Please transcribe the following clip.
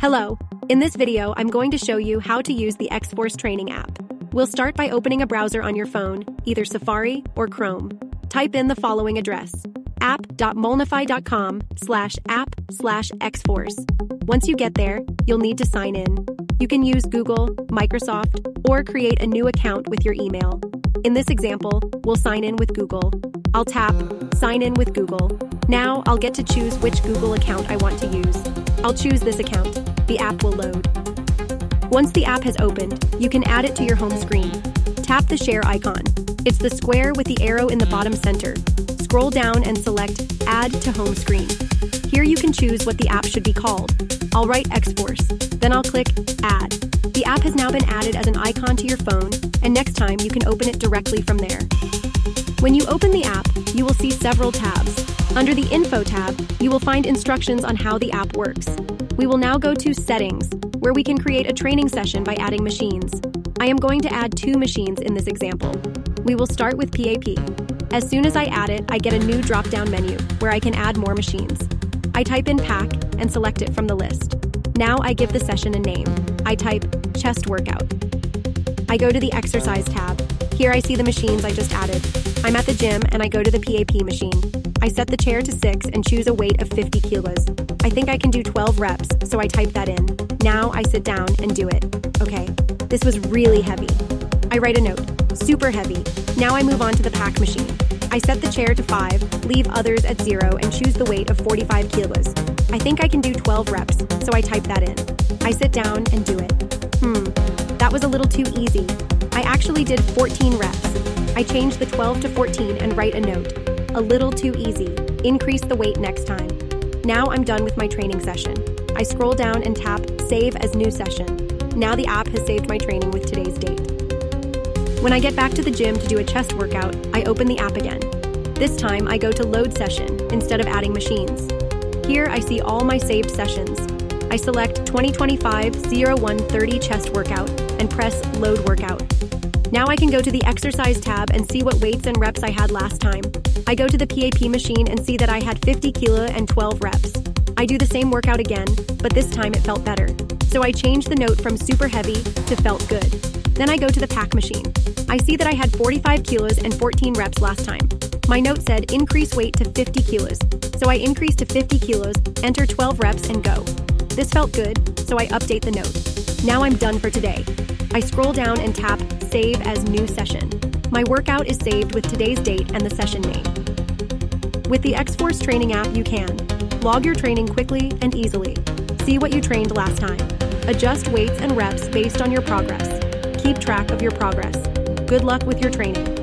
Hello. In this video, I'm going to show you how to use the X-Force training app. We'll start by opening a browser on your phone, either Safari or Chrome. Type in the following address: app.molnify.com/app/xforce. Once you get there, you'll need to sign in. You can use Google, Microsoft, or create a new account with your email. In this example, we'll sign in with Google. I'll tap Sign in with Google. Now I'll get to choose which Google account I want to use. I'll choose this account. The app will load. Once the app has opened, you can add it to your home screen. Tap the share icon. It's the square with the arrow in the bottom center. Scroll down and select Add to Home Screen. Here you can choose what the app should be called. I'll write X-Force. Then I'll click Add. The app has now been added as an icon to your phone, and next time you can open it directly from there. When you open the app, you will see several tabs. Under the Info tab, you will find instructions on how the app works. We will now go to Settings, where we can create a training session by adding machines. I am going to add 2 machines in this example. We will start with PAP. As soon as I add it, I get a new drop-down menu where I can add more machines. I type in Pack and select it from the list. Now I give the session a name. I type Chest Workout. I go to the Exercise tab. Here I see the machines I just added. I'm at the gym and I go to the PAP machine. I set the chair to 6 and choose a weight of 50 kilos. I think I can do 12 reps, so I type that in. Now I sit down and do it. Okay, this was really heavy. I write a note, super heavy. Now I move on to the pack machine. I set the chair to 5, leave others at 0, and choose the weight of 45 kilos. I think I can do 12 reps, so I type that in. I sit down and do it. That was a little too easy. I actually did 14 reps. I change the 12 to 14 and write a note. A little too easy. Increase the weight next time. Now I'm done with my training session. I scroll down and tap Save as New Session. Now the app has saved my training with today's date. When I get back to the gym to do a chest workout, I open the app again. This time I go to Load Session instead of adding machines. Here I see all my saved sessions. I select 2025-01-30 chest workout and press Load Workout. Now I can go to the Exercise tab and see what weights and reps I had last time. I go to the PAP machine and see that I had 50 kilo and 12 reps. I do the same workout again, but this time it felt better. So I change the note from super heavy to felt good. Then I go to the pack machine. I see that I had 45 kilos and 14 reps last time. My note said increase weight to 50 kilos. So I increase to 50 kilos, enter 12 reps and go. This felt good, so I update the note. Now I'm done for today. I scroll down and tap Save as New Session. My workout is saved with today's date and the session name. With the X-Force training app, you can log your training quickly and easily, see what you trained last time, adjust weights and reps based on your progress, keep track of your progress. Good luck with your training.